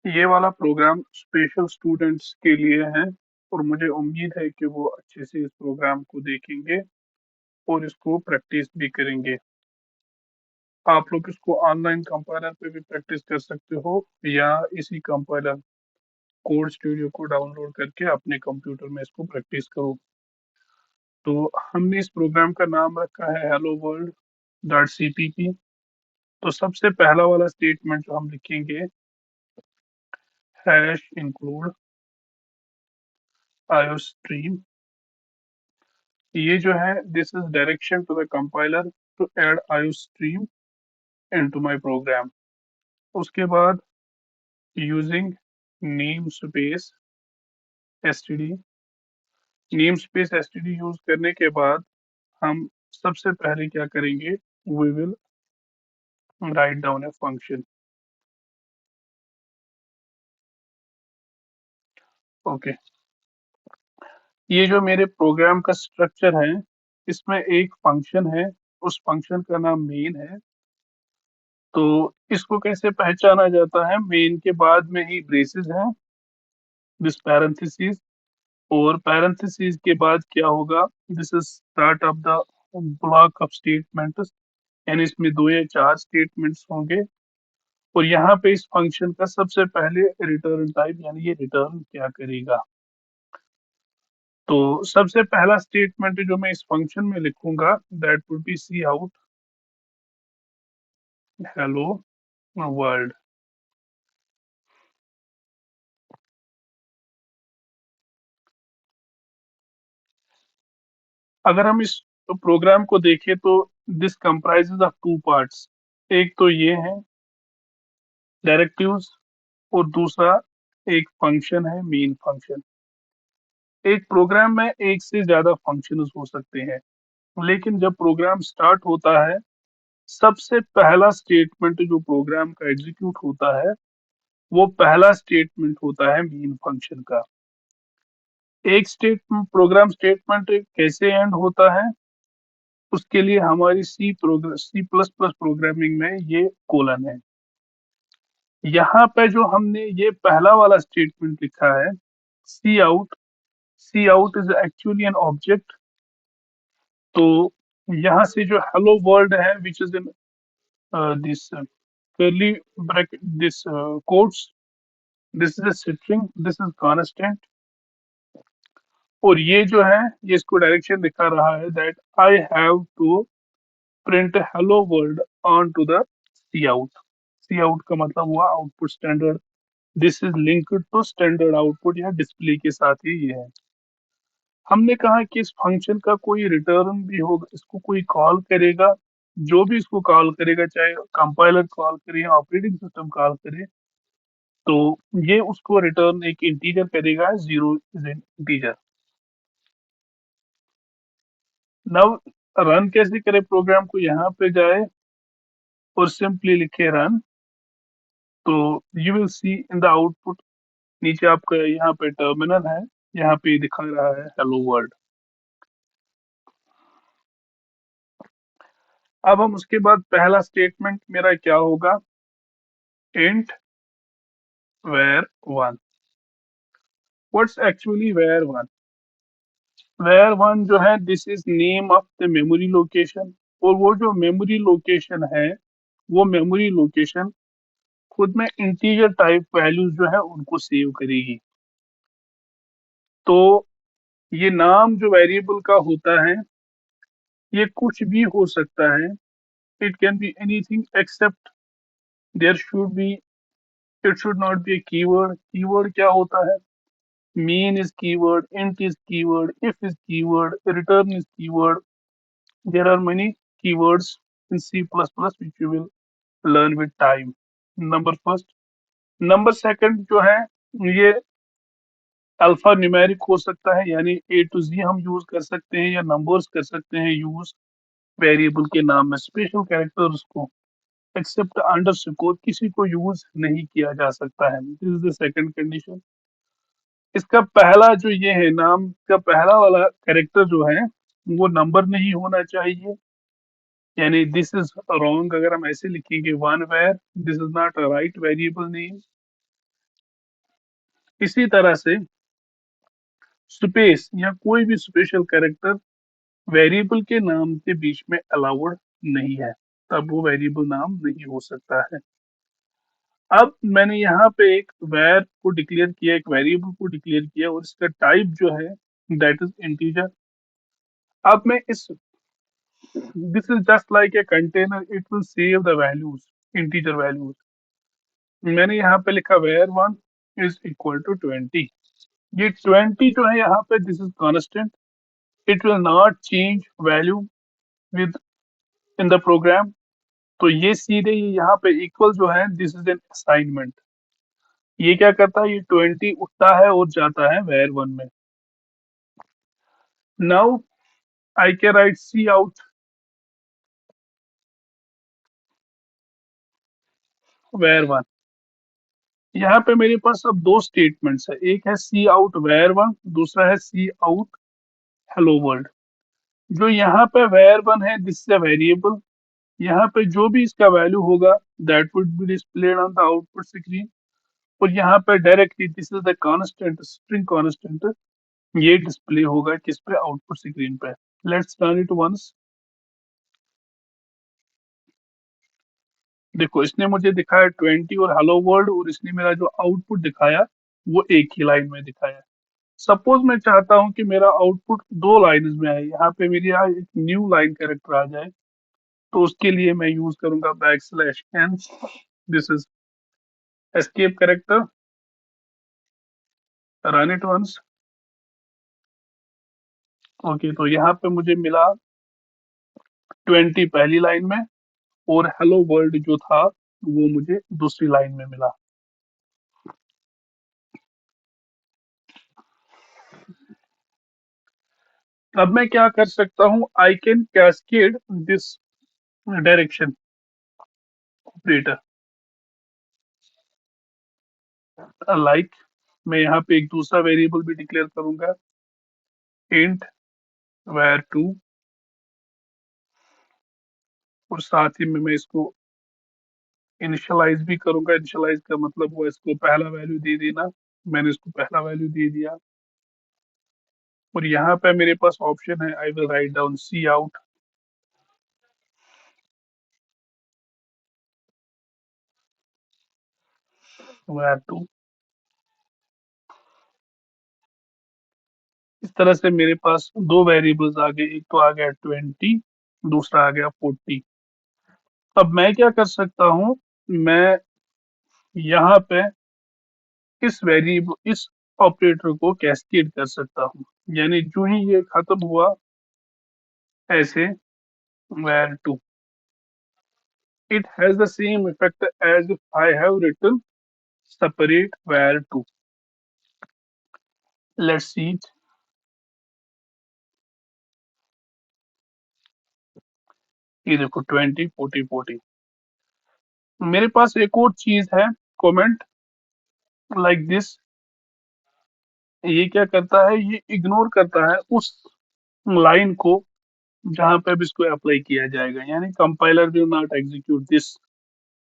ये वाला programme special students के लिए है और मुझे उम्मीद है कि वो अच्छे से इस प्रोग्राम को देखेंगे और इसको प्रैक्टिस भी करेंगे। आप लोग इसको ऑनलाइन कंपाइलर पे भी प्रैक्टिस कर सकते हो या इसी कंपाइलर कोड स्टूडियो को डाउनलोड करके अपने कंप्यूटर में इसको प्रैक्टिस करो। तो हमने इस प्रोग्राम का नाम रखा है हेलो वर्ल्ड डॉट सीपीपी। तो सबसे पहला वाला स्टेटमेंट जो हम लिखेंगे, हैश इंक्लूड आयोस्ट्रीम। ये जो है this is direction to the compiler to add iostream into my program. उसके बाद using namespace STD, namespace STD use करने के बाद हम सबसे पहले क्या करेंगे, we will write down a function. Okay, ये जो मेरे प्रोग्राम का स्ट्रक्चर है, इसमें एक फंक्शन है, उस फंक्शन का नाम मेन है। तो इसको कैसे पहचाना जाता है, मेन के बाद में ही ब्रेसेस है, दिस पैरेंथेसिस, और पैरेंथेसिस के बाद क्या होगा, this is start of the block of statements, यानी इसमें दो या चार स्टेटमेंट्स होंगे। और यहाँ पे इस फंक्शन का सबसे पहले रिटर्न टाइप, यानी ये रिटर्न क्या करेगा। तो सबसे पहला स्टेटमेंट जो मैं इस फंक्शन में लिखूंगा, that would be C out hello world. अगर हम इस प्रोग्राम को देखें तो this comprises of two parts. एक तो ये है डायरेक्टिव्स और दूसरा एक फंक्शन है मेन फंक्शन। एक प्रोग्राम में एक से ज्यादा फंक्शंस हो सकते हैं, लेकिन जब प्रोग्राम स्टार्ट होता है, सबसे पहला स्टेटमेंट जो प्रोग्राम का एग्जीक्यूट होता है, वो पहला स्टेटमेंट होता है मेन फंक्शन का। एक स्टेटमेंट, प्रोग्राम स्टेटमेंट कैसे एंड होता है, उसके लिए हमारी सी प्लस प्लस प्रोग्रामिंग में ये कोलन है। यहाँ पे जो हमने ये पहला वाला स्टेटमेंट लिखा है, C out, C out is actually an object. तो यहाँ से जो हेलो वर्ल्ड है which is in this curly bracket, this quotes, this is a string, this is constant। और ये जो है, ये इसको डायरेक्शन दिखा रहा है that I have to print hello world on to the C out. C out का मतलब हुआ output standard. This is linked to standard output या डिस्प्ले के साथ ही ये है। हमने कहा कि इस फंक्शन का कोई रिटर्न भी होगा, इसको कोई कॉल करेगा, जो भी इसको कॉल करेगा, चाहे कंपाइलर कॉल करे या ऑपरेटिंग सिस्टम कॉल करे, तो ये उसको रिटर्न एक इंटीजर करेगा, जीरो इज एन इंटीजर। नव रन कैसे करे प्रोग्राम को, यहाँ पे जाए और सिंपली लिखे रन। तो you will see in the output, नीचे आपका यहाँ पे टर्मिनल है, यहाँ पे दिखा रहा है हेलो वर्ल्ड। अब हम उसके बाद पहला स्टेटमेंट मेरा क्या होगा, int var one. What's actually var one, var one जो है this is name of the memory location. और वो जो मेमोरी लोकेशन है, वो मेमोरी लोकेशन खुद में इंटीजर टाइप वैल्यूज जो है उनको सेव करेगी। तो ये नाम जो वेरिएबल का होता है, ये कुछ भी हो सकता है, it can be anything except there should be, it should not be a keyword. Keyword क्या होता है, mean is keyword, int is keyword, if is keyword, return is keyword. There are many keywords in C++ which you will learn with time. Number first, number second जो है, ये alpha numeric हो सकता है, यानी ए टू जी हम use कर सकते हैं, या नंबर्स कर सकते हैं यूज वेरिएबल के नाम में। स्पेशल कैरेक्टर्स को एक्सेप्ट अंडरस्कोर किसी को यूज नहीं किया जा सकता है। This is the second condition. इसका पहला जो ये है, नाम का पहला वाला कैरेक्टर जो है, वो नंबर नहीं होना चाहिए, यानी दिस इज रॉन्ग अगर हम ऐसे लिखेंगे one var, this is not a right variable name. इसी तरह से स्पेस या कोई भी स्पेशल कैरेक्टर वेरिएबल के नाम के बीच में अलाउड नहीं है, तब वो वेरिएबल नाम नहीं हो सकता है। अब मैंने यहाँ पे एक वैर को डिक्लेयर किया, एक वेरिएबल को डिक्लेयर किया और इसका टाइप जो है दैट इज इंटीजर। अब मैं इस this is just like a container, it will save the values, integer values. मैंने यहाँ पे लिखा var1 इज इक्वल टू 20। ये 20 जो है यहाँ पे this is constant, it will not change value within the program. तो ये सीधे ये यहाँ पे इक्वल जो है दिस इज एन असाइनमेंट। ये क्या करता है, ये 20 उठता है और जाता है var1 में। Now I can write C out var1। यहाँ पे मेरे पास अब दो स्टेटमेंट्स है, एक है सी आउट var1, दूसरा है सी आउट हेलो वर्ल्ड। जो यहाँ पे var1 है दिस इज अ वेरिएबल, यहाँ पे जो भी इसका वैल्यू होगा that would be displayed on the output screen. और यहाँ पे directly this is the constant, string constant, ये डिस्प्ले होगा किस पे, आउटपुट स्क्रीन पे। Let's run it once. देखो इसने मुझे दिखाया 20 और हेलो वर्ल्ड, और इसने मेरा जो आउटपुट दिखाया वो एक ही लाइन में दिखाया। सपोज मैं चाहता हूँ कि मेरा आउटपुट दो लाइन्स में आए, यहाँ पे मेरी यहाँ एक न्यू लाइन कैरेक्टर आ जाए, तो उसके लिए मैं यूज करूंगा \n। This is escape character, run it once. Okay, तो यहाँ पे मुझे मिला 20 पहली लाइन में, और हेलो वर्ल्ड जो था वो मुझे दूसरी लाइन में मिला। अब मैं क्या कर सकता हूँ, I can cascade this direction operator. Like मैं यहाँ पे एक दूसरा वेरिएबल भी डिक्लेयर करूंगा, इंट var2, और साथ ही में मैं इसको इनिशियलाइज भी करूंगा। इनिशियलाइज का मतलब हुआ इसको पहला वैल्यू दे देना, मैंने इसको पहला वैल्यू दे दिया। और यहाँ पे मेरे पास ऑप्शन है, I will write down C out var2। इस तरह से मेरे पास दो वेरिएबल्स आ गए, एक तो आ गया 20, दूसरा आ गया 40। अब मैं क्या कर सकता हूँ, मैं यहाँ पे इस वेरिएबल, इस ऑपरेटर को कैस्केड कर सकता हूँ। यानी जो ही ये खत्म हुआ ऐसे var2, it has the same effect as if I have written separate var2। Let's see it। ये देखो 20 40 40। मेरे पास एक और चीज है, कमेंट लाइक दिस। ये क्या करता है, ये इग्नोर करता है उस लाइन को जहां पे अब इसको अप्लाई किया जाएगा, यानी compiler will not execute this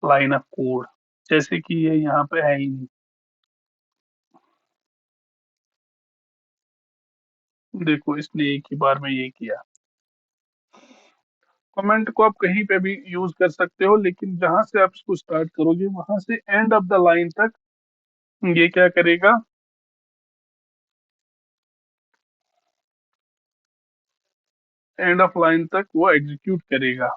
line of code, जैसे कि ये यहाँ पे है ही नहीं। देखो इसने एक ही बार में ये किया। कमेंट को आप कहीं पे भी यूज कर सकते हो, लेकिन जहां से आप इसको स्टार्ट करोगे वहां से एंड ऑफ द लाइन तक ये क्या करेगा, एंड ऑफ लाइन तक वो एग्जीक्यूट करेगा।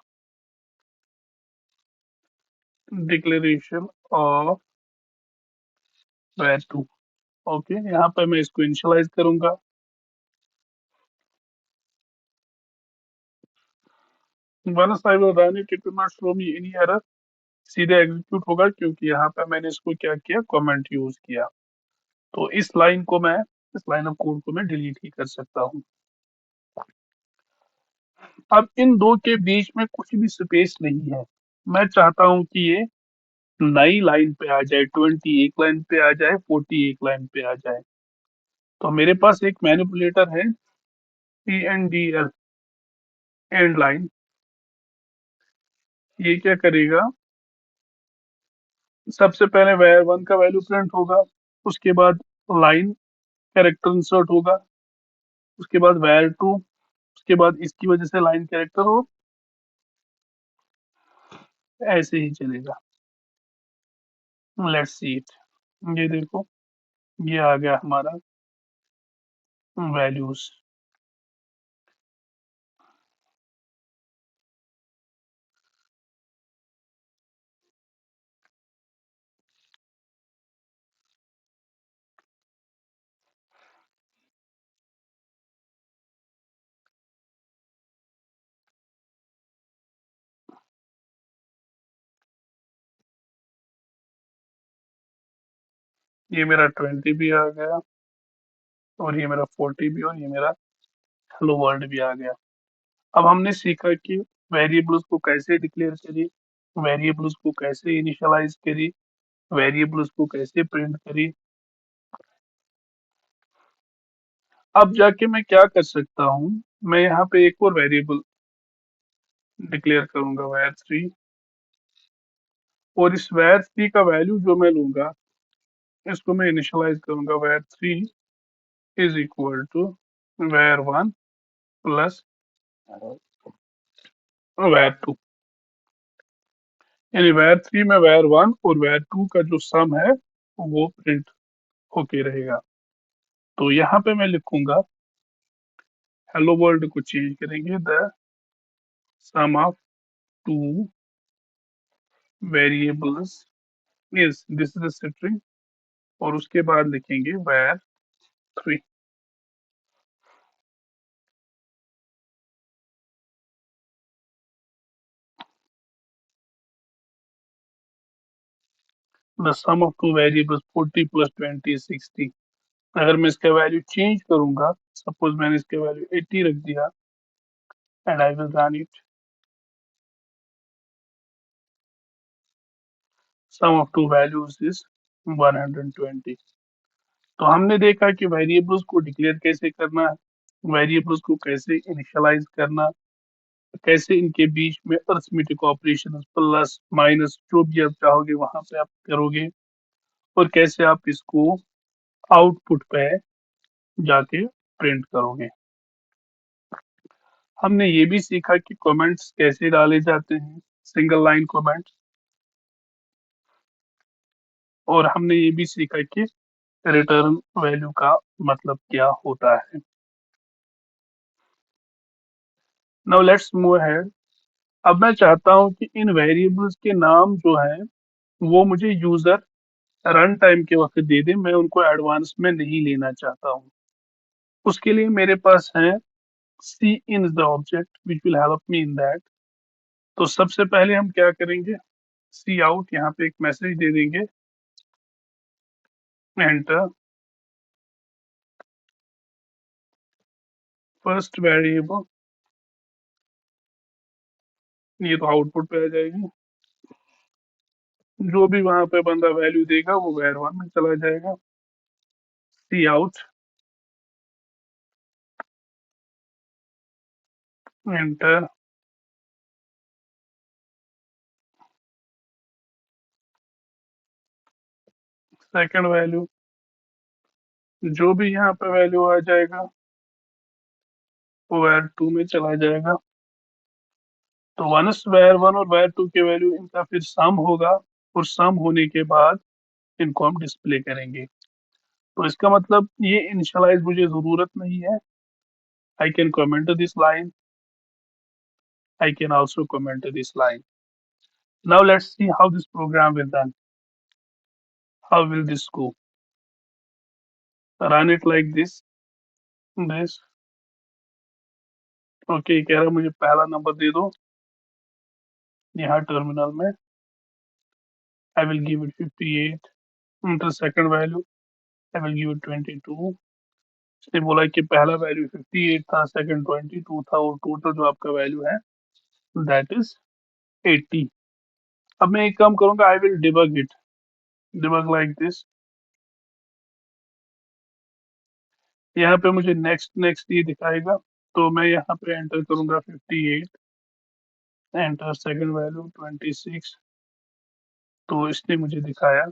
Declaration of var2। ओके, यहाँ पे मैं इसको इनिशियलाइज करूंगा। Once I will run it, it will not show me any error, सीधे एग्जीक्यूट होगा, क्योंकि यहाँ पे मैंने इसको क्या किया, कमेंट यूज किया। तो इस लाइन को मैं, इस लाइन ऑफ कोड को मैं डिलीट ही कर सकता हूँ। अब इन दो के बीच में कुछ भी स्पेस नहीं है, मैं चाहता हूँ कि ये नई लाइन पे आ जाए, 20 एक लाइन पे आ जाए, 40 एक लाइन पे आ जाए। तो मेरे पास एक मैनिपुलेटर है, endl, एंड लाइन। ये क्या करेगा, सबसे पहले var1 का वैल्यू प्रिंट होगा, उसके बाद लाइन कैरेक्टर इंसर्ट होगा, उसके बाद var टू, उसके बाद इसकी वजह से लाइन कैरेक्टर हो, ऐसे ही चलेगा। Let's see it. ये देखो, ये आ गया हमारा वैल्यूज। ये मेरा 20 भी आ गया, और ये मेरा 40 भी, और ये मेरा हेलो वर्ल्ड भी आ गया। अब हमने सीखा कि वेरिएबल्स को कैसे डिक्लेयर करिए, वेरिएबल्स को कैसे इनिशियलाइज करिए, वेरिएबल्स को कैसे प्रिंट करिए। अब जाके मैं क्या कर सकता हूँ, मैं यहाँ पे एक और वेरिएबल डिक्लेयर करूंगा var3, और इस var3 का वैल्यू जो मैं लूंगा, इसको मैं इनिशियलाइज करूंगा var3 is equal to var1 plus var2। यानी var3 में var1 और var2 का जो सम है वो प्रिंट होके रहेगा। तो यहाँ पे मैं लिखूंगा, हेलो वर्ल्ड को चेंज करेंगे, the sum of two variables is, this is string, और उसके बाद लिखेंगे var3। The sum of two variables 40 plus 20 is 60। अगर मैं इसका वैल्यू चेंज करूंगा, सपोज मैंने इसका वैल्यू 80 रख दिया, and I will run it, sum of two values is 120। तो हमने देखा कि वेरिएबल्स को डिक्लेयर कैसे करना है, वेरिएबल्स को कैसे इनिशियलाइज करना, कैसे इनके बीच में अरिथमेटिक ऑपरेशन प्लस माइनस जो भी आप चाहोगे वहां पे आप करोगे, और कैसे आप इसको आउटपुट पे जाके प्रिंट करोगे। हमने ये भी सीखा कि कमेंट्स कैसे डाले जाते हैं, सिंगल लाइन कमेंट्स, और हमने ये भी सीखा कि रिटर्न वैल्यू का मतलब क्या होता है। Now let's move ahead. अब मैं चाहता हूं कि इन वेरिएबल्स के नाम जो है वो मुझे यूजर रन टाइम के वक्त दे दे, मैं उनको एडवांस में नहीं लेना चाहता हूँ। उसके लिए मेरे पास है C in the object which will help me in that. तो सबसे पहले हम क्या करेंगे, सी आउट, यहाँ पे एक मैसेज दे देंगे, एंटर फर्स्ट वेरिएबल, ये तो आउटपुट पे आ जाएगी, जो भी वहां पे बंदा वैल्यू देगा वो var1 में चला जाएगा। सी आउट, एंटर सेकंड वैल्यू, जो भी यहाँ पे वैल्यू आ जाएगा वो var2 में चला जाएगा। तो वंस var1 और var2 के वैल्यू इनका फिर सम होगा, और सम होने के बाद इनको हम डिस्प्ले करेंगे। तो इसका मतलब ये इनिशियलाइज मुझे जरूरत नहीं है, I can comment this line, I can also comment this line. Now let's see how this program will run, how will this go, run it like this okay. कह रहा मुझे पहला नंबर दे दो यहाँ टर्मिनल में, I will give it 58, enter second value, I will give it 22। इसने बोला कि पहला वैल्यू 58 था, सेकंड 22 था, और टोटल जो आपका वैल्यू है दैट इज 80। अब मैं एक काम करूंगा, I will debug it, debug like this. यहाँ पे मुझे नेक्स्ट नेक्स्ट ये दिखाएगा, तो मैं यहाँ पे एंटर करूंगा 58, एंटर सेकंड वैल्यू 26। तो इसने मुझे दिखाया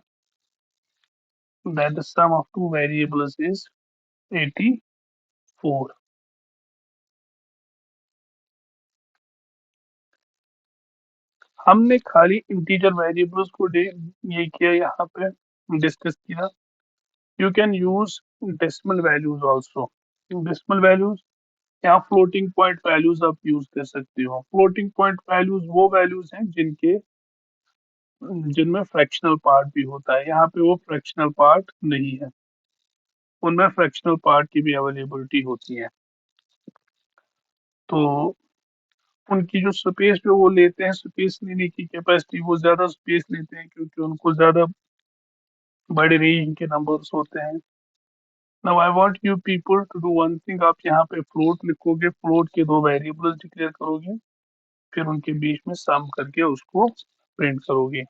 that the sum of two variables is 84. हमने खाली इंटीजर वेरिएबल्स को ये किया यहाँ पे डिस्कस किया. You can use decimal values also. Decimal values या फ्लोटिंग पॉइंट वैल्यूज आप यूज कर सकते हो. फ्लोटिंग पॉइंट वैल्यूज वो वैल्यूज हैं जिनमें फ्रैक्शनल पार्ट भी होता है. यहाँ पे वो फ्रैक्शनल पार्ट नहीं है, उनमें फ्रैक्शनल पार्ट की भी अवेलेबिलिटी होती है. तो उनकी जो स्पेस पे वो लेते हैं, स्पेस लेने की कैपेसिटी, वो ज्यादा स्पेस लेते हैं क्योंकि उनको ज्यादा बड़े रेंज के नंबर्स होते हैं. Now I want you people to do one thing. आप यहाँ पे फ्लोट लिखोगे, फ्लोट के दो वेरिएबल्स डिक्लेयर करोगे, फिर उनके बीच में सम करके उसको प्रिंट करोगे.